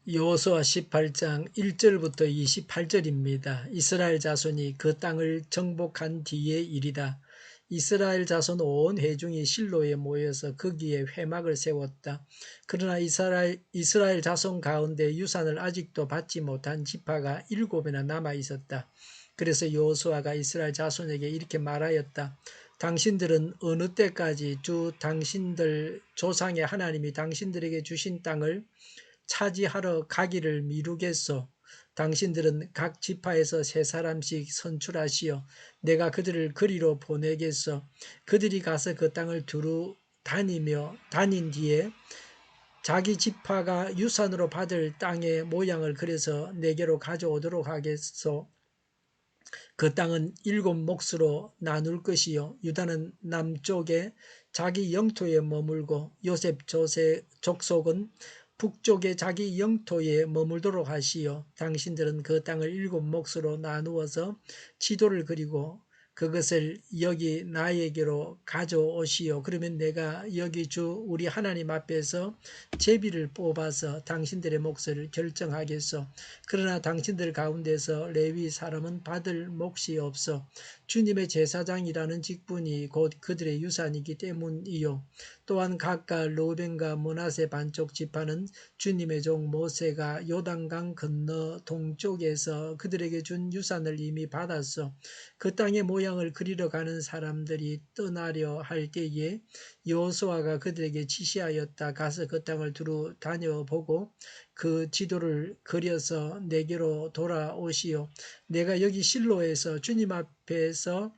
여호수아 18장 1절부터 28절입니다. 이스라엘 자손이 그 땅을 정복한 뒤의 일이다. 이스라엘 자손 온 회중이 실로에 모여서 거기에 회막을 세웠다. 그러나 이스라엘 자손 가운데 유산을 아직도 받지 못한 지파가 7이나 남아 있었다. 그래서 여호수아가 이스라엘 자손에게 이렇게 말하였다. 당신들은 어느 때까지 주 당신들 조상의 하나님이 당신들에게 주신 땅을 차지하러 가기를 미루겠소. 당신들은 각 지파에서 3사람씩 선출하시어 내가 그들을 거리로 보내겠소. 그들이 가서 그 땅을 두루 다닌 뒤에 자기 지파가 유산으로 받을 땅의 모양을 그려서 내게로 가져오도록 하겠소. 그 땅은 7몫으로 나눌 것이요 유다는 남쪽에 자기 영토에 머물고 요셉 족속은 북쪽에 자기 영토에 머물도록 하시어 당신들은 그 땅을 7몫으로 나누어서 지도를 그리고 그것을 여기 나에게로 가져오시오. 그러면 내가 여기 주 우리 하나님 앞에서 제비를 뽑아서 당신들의 몫을 결정하겠소. 그러나 당신들 가운데서 레위 사람은 받을 몫이 없어. 주님의 제사장이라는 직분이 곧 그들의 유산이기 때문이요. 또한 각각 르우벤과 므낫세 반쪽 지파는 주님의 종 모세가 요단강 건너 동쪽에서 그들에게 준 유산을 이미 받았어. 그 땅의 모양을 그리러 가는 사람들이 떠나려 할 때에 여호수아가 그들에게 지시하였다. 가서 그 땅을 두루 다녀보고 그 지도를 그려서 내게로 돌아오시오. 내가 여기 실로에서 주님 앞에서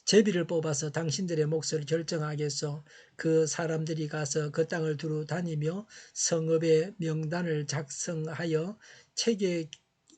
제비를 뽑아서 당신들의 몫을 결정하겠소. 그 사람들이 가서 그 땅을 두루 다니며 성읍의 명단을 작성하여 책에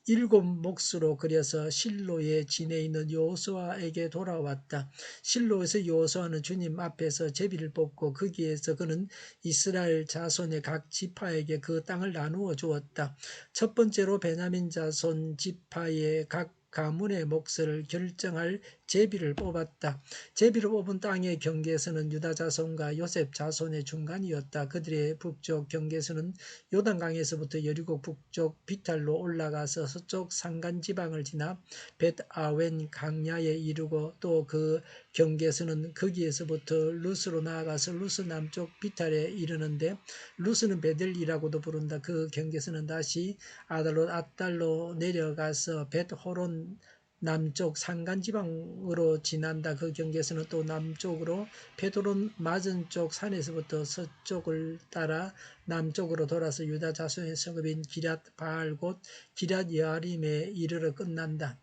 7몫으로 그려서 실로에 지내 있는 여호수아에게 돌아왔다. 실로에서 여호수아는 주님 앞에서 제비를 뽑고 거기에서 그는 이스라엘 자손의 각 지파에게 그 땅을 나누어 주었다. 첫 번째로 베냐민 자손 지파의 각 가문의 몫을 결정할 제비를 뽑았다. 제비를 뽑은 땅의 경계선은 유다 자손과 요셉 자손의 중간이었다. 그들의 북쪽 경계선은 요단강에서부터 여리고 북쪽 비탈로 올라가서 서쪽 산간 지방을 지나 벳아웬 강야에 이르고 또 그 경계선은 거기에서부터 루스로 나아가서 루스 남쪽 비탈에 이르는데 루스는 베델이라고도 부른다. 그 경계선은 다시 아달로 내려가서 벳호론 남쪽 산간지방으로 지난다. 그 경계선은 또 남쪽으로 벳호론 맞은 쪽 산에서부터 서쪽을 따라 남쪽으로 돌아서 유다 자손의 성읍인 기럇 바알 곧 기럇 여아림에 이르러 끝난다.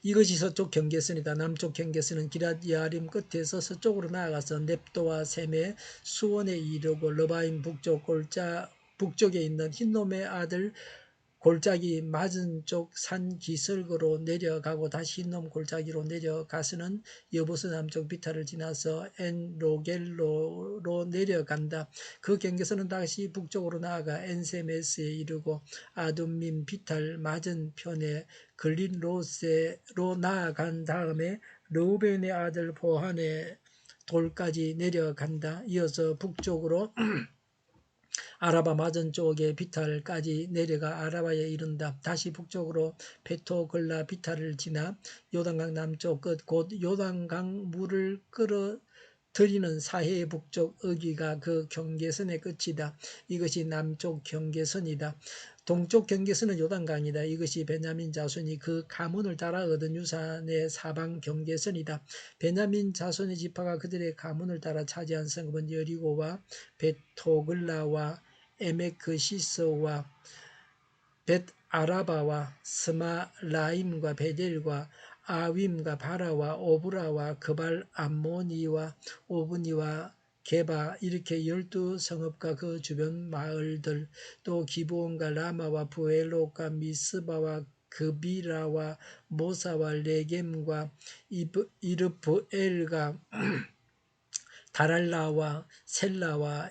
이것이 서쪽 경계선이다. 남쪽 경계선은 기럇 여아림 끝에서 서쪽으로 나아가서 넵도와 셈의 수원에 이르고 러바임 북쪽에 있는 흰놈의 아들 골짜기 맞은 쪽 산 기슭으로 내려가고 다시 흰놈 골짜기로 내려가서는 여보스 남쪽 비탈을 지나서 엔로겔로로 내려간다. 그 경계선은 다시 북쪽으로 나아가 엔세메스에 이르고 아둠민 비탈 맞은 편에 글린로세로 나아간 다음에 르우벤의 아들 보한의 돌까지 내려간다. 이어서 북쪽으로 아라바 맞은 쪽에 비탈까지 내려가 아라바에 이른다. 다시 북쪽으로 베토글라 비탈을 지나 요단강 남쪽 끝 곧 요단강 물을 끌어들이는 사해 북쪽 어귀가 그 경계선의 끝이다. 이것이 남쪽 경계선이다. 동쪽 경계선은 요단강이다. 이것이 베냐민 자손이 그 가문을 따라 얻은 유산의 사방 경계선이다. 베냐민 자손의 지파가 그들의 가문을 따라 차지한 성읍은 여리고와 베토글라와 에메크시스와 벳아라바와 스마라임과 베델과 아윈과 바라와 오브라와 그발 암모니와 오브니와 게바 이렇게 12성읍과 그 주변 마을들 또 기브온과 라마와 부엘롯과 미스바와 그비라와 모사와 레겜과 이르브엘과 다랄라와 셀라와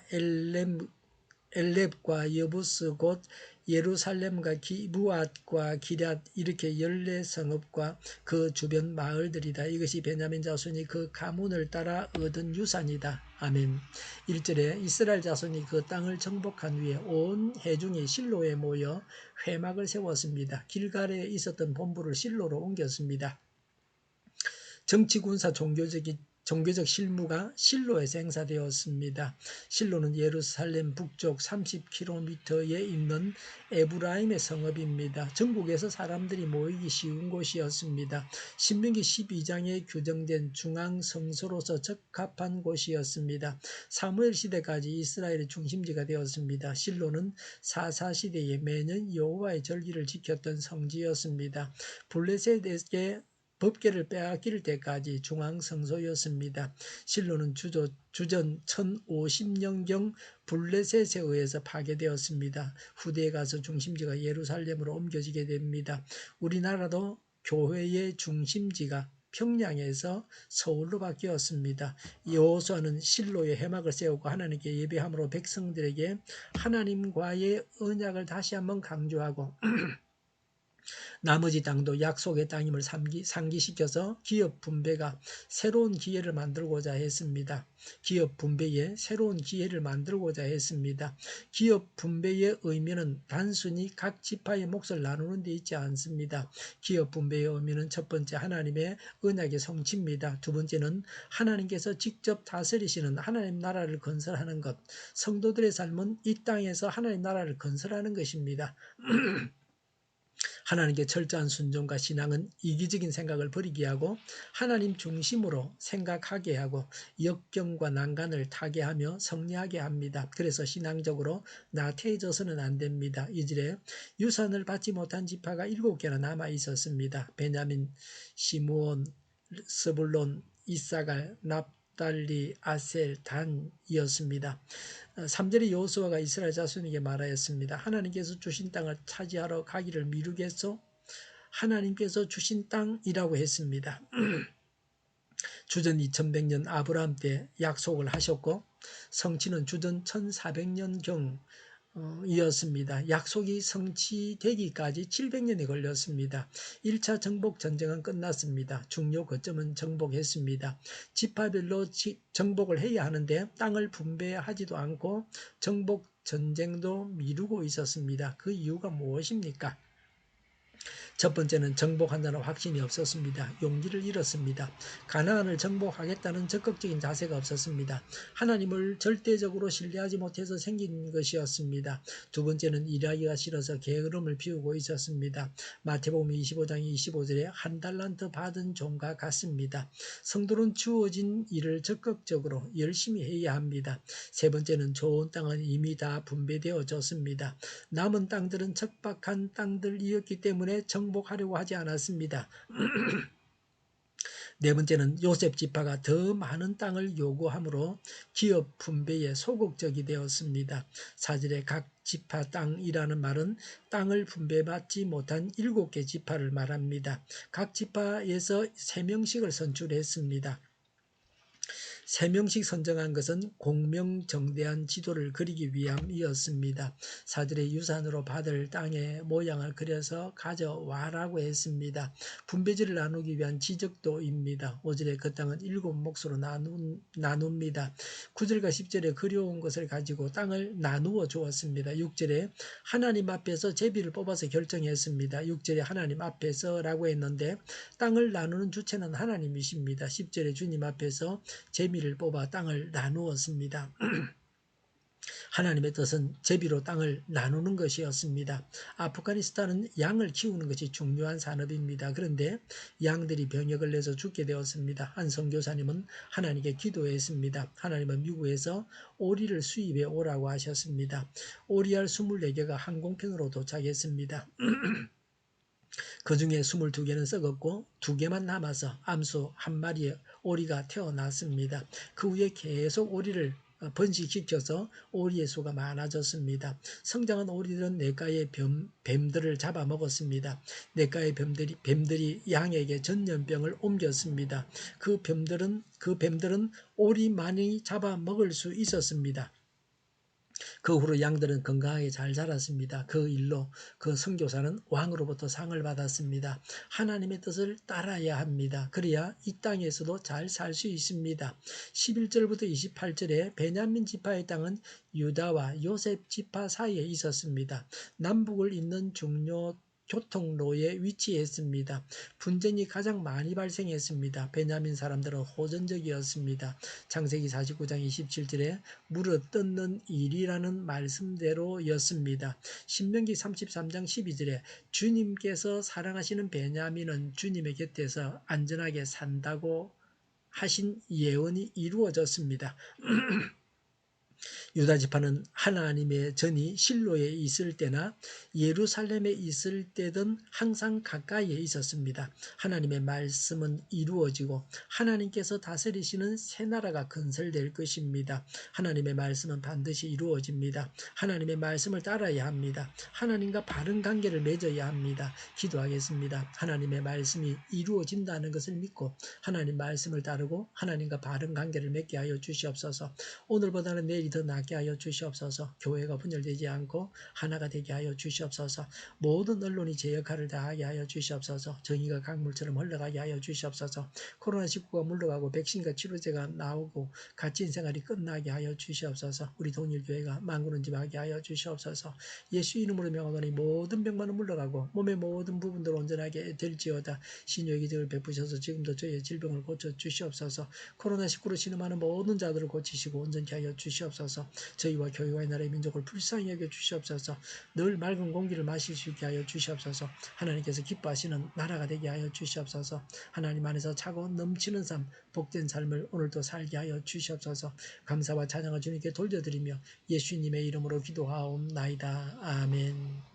엘렙과 여부스 곧 예루살렘과 기부앗과 기럇 이렇게 14성읍과 그 주변 마을들이다. 이것이 베냐민 자손이 그 가문을 따라 얻은 유산이다. 아멘. 1절에 이스라엘 자손이 그 땅을 정복한 후에 온 회중이 실로에 모여 회막을 세웠습니다. 길갈에 있었던 본부를 실로로 옮겼습니다. 정치, 군사, 종교적 실무가 실로에서 행사되었습니다. 실로는 예루살렘 북쪽 30km에 있는 에브라임의 성읍입니다. 전국에서 사람들이 모이기 쉬운 곳이었습니다. 신명기 12장에 규정된 중앙 성소로서 적합한 곳이었습니다. 사무엘 시대까지 이스라엘의 중심지가 되었습니다. 실로는 사사시대에 매년 여호와의 절기를 지켰던 성지였습니다. 블레셋에게 법궤를 빼앗길 때까지 중앙성소였습니다. 실로는 주전 1050년경 블레셋에 의해서 파괴되었습니다. 후대에 가서 중심지가 예루살렘으로 옮겨지게 됩니다. 우리나라도 교회의 중심지가 평양에서 서울로 바뀌었습니다. 여호수아는 실로에 회막을 세우고 하나님께 예배함으로 백성들에게 하나님과의 언약을 다시 한번 강조하고 나머지 땅도 약속의 땅임을 상기시켜서 기업 분배가 새로운 기회를 만들고자 했습니다. 기업 분배에 새로운 기회를 만들고자 했습니다. 기업 분배의 의미는 단순히 각 지파의 몫을 나누는 데 있지 않습니다. 기업 분배의 의미는 첫 번째 하나님의 언약의 성취입니다. 두 번째는 하나님께서 직접 다스리시는 하나님 나라를 건설하는 것. 성도들의 삶은 이 땅에서 하나님 나라를 건설하는 것입니다. 하나님께 철저한 순종과 신앙은 이기적인 생각을 버리게 하고 하나님 중심으로 생각하게 하고 역경과 난간을 타개하며 승리하게 합니다. 그래서 신앙적으로 나태해져서는 안 됩니다. 이절에 유산을 받지 못한 지파가 7개나 남아 있었습니다. 베냐민, 시므온, 스불론, 이사갈, 납달리, 아셀, 단이었습니다. 3절에 여호수아가 이스라엘 자손에게 말하였습니다. 하나님께서 주신 땅을 차지하러 가기를 미루겠소? 하나님께서 주신 땅이라고 했습니다. 주전 2100년 아브라함 때 약속을 하셨고 성취는 주전 1400년경 이었습니다. 약속이 성취되기까지 700년이 걸렸습니다. 1차 정복 전쟁은 끝났습니다. 중요 거점은 정복했습니다. 지파별로 정복을 해야 하는데 땅을 분배하지도 않고 정복 전쟁도 미루고 있었습니다. 그 이유가 무엇입니까? 첫 번째는 정복한다는 확신이 없었습니다. 용기를 잃었습니다. 가나안을 정복하겠다는 적극적인 자세가 없었습니다. 하나님을 절대적으로 신뢰하지 못해서 생긴 것이었습니다. 두 번째는 일하기가 싫어서 게으름을 피우고 있었습니다. 마태복음 25장 25절에 한 달란트 받은 종과 같습니다. 성도는 주어진 일을 적극적으로 열심히 해야 합니다. 세 번째는 좋은 땅은 이미 다 분배되어졌습니다. 남은 땅들은 척박한 땅들이었기 때문에 정복하려고 하지 않았습니다. 네 번째는 요셉 지파가 더 많은 땅을 요구함으로 기업 분배에 소극적이 되었습니다. 4절에 각 지파 땅이라는 말은 땅을 분배받지 못한 7개 지파를 말합니다. 각 지파에서 3명씩을 선출했습니다. 3명씩 선정한 것은 공명정대한 지도를 그리기 위함이었습니다. 4절에 유산으로 받을 땅의 모양을 그려서 가져와라고 했습니다. 분배지를 나누기 위한 지적도입니다. 5절에 그 땅은 7몫으로 나눕니다. 9절과 10절에 그려온 것을 가지고 땅을 나누어 주었습니다. 6절에 하나님 앞에서 제비를 뽑아서 결정했습니다. 6절에 하나님 앞에서라고 했는데 땅을 나누는 주체는 하나님이십니다. 10절에 주님 앞에서 제비를 뽑아 땅을 나누었습니다. 하나님의 뜻은 제비로 땅을 나누는 것이었습니다. 아프가니스탄은 양을 키우는 것이 중요한 산업입니다. 그런데 양들이 병역을 내서 죽게 되었습니다. 한 선교사님은 하나님께 기도했습니다. 하나님은 미국에서 오리를 수입해 오라고 하셨습니다. 오리알 24개가 항공편으로 도착했습니다. 그 중에 22개는 썩었고 2개만 남아서 암수 한 마리의 오리가 태어났습니다. 그 후에 계속 오리를 번식시켜서 오리의 수가 많아졌습니다. 성장한 오리들은 냇가의 뱀들을 잡아먹었습니다. 냇가의 뱀들이 양에게 전염병을 옮겼습니다. 그 뱀들은 오리 많이 잡아먹을 수 있었습니다. 그 후로 양들은 건강하게 잘 자랐습니다. 그 일로 그 선교사는 왕으로부터 상을 받았습니다. 하나님의 뜻을 따라야 합니다. 그래야 이 땅에서도 잘 살 수 있습니다. 11절부터 28절에 베냐민 지파의 땅은 유다와 요셉 지파 사이에 있었습니다. 남북을 잇는 중요 교통로에 위치했습니다. 분쟁이 가장 많이 발생했습니다. 베냐민 사람들은 호전적이었습니다. 창세기 49장 27절에 물어 뜯는 일이라는 말씀대로였습니다. 신명기 33장 12절에 주님께서 사랑하시는 베냐민은 주님의 곁에서 안전하게 산다고 하신 예언이 이루어졌습니다. 유다 지파는 하나님의 전이 실로에 있을 때나 예루살렘에 있을 때든 항상 가까이에 있었습니다. 하나님의 말씀은 이루어지고 하나님께서 다스리시는 새 나라가 건설될 것입니다. 하나님의 말씀은 반드시 이루어집니다. 하나님의 말씀을 따라야 합니다. 하나님과 바른 관계를 맺어야 합니다. 기도하겠습니다. 하나님의 말씀이 이루어진다는 것을 믿고 하나님 말씀을 따르고 하나님과 바른 관계를 맺게 하여 주시옵소서. 오늘보다는 내일이 더 낫게 하여 주시옵소서. 교회가 분열되지 않고 하나가 되게 하여 주시옵소서. 모든 언론이 제 역할을 다하게 하여 주시옵소서. 정의가 강물처럼 흘러가게 하여 주시옵소서. 코로나19가 물러가고 백신과 치료제가 나오고 갇힌 생활이 끝나게 하여 주시옵소서. 우리 동일교회가 만군은집하게 하여 주시옵소서. 예수 이름으로 명하노니 모든 병만은 물러가고 몸의 모든 부분들 온전하게 될지어다. 신유의 기적을 베푸셔서 지금도 저희의 질병을 고쳐 주시옵소서. 코로나19로 신음하는 모든 자들을 고치시고 온전케 하여 주시옵소서. 저희와 교회와 나라의 민족을 불쌍히 여겨 주시옵소서. 늘 맑은 공기를 마실 수 있게 하여 주시옵소서. 하나님께서 기뻐하시는 나라가 되게 하여 주시옵소서. 하나님 안에서 차고 넘치는 삶, 복된 삶을 오늘도 살게 하여 주시옵소서. 감사와 찬양을 주님께 돌려드리며 예수님의 이름으로 기도하옵나이다. 아멘.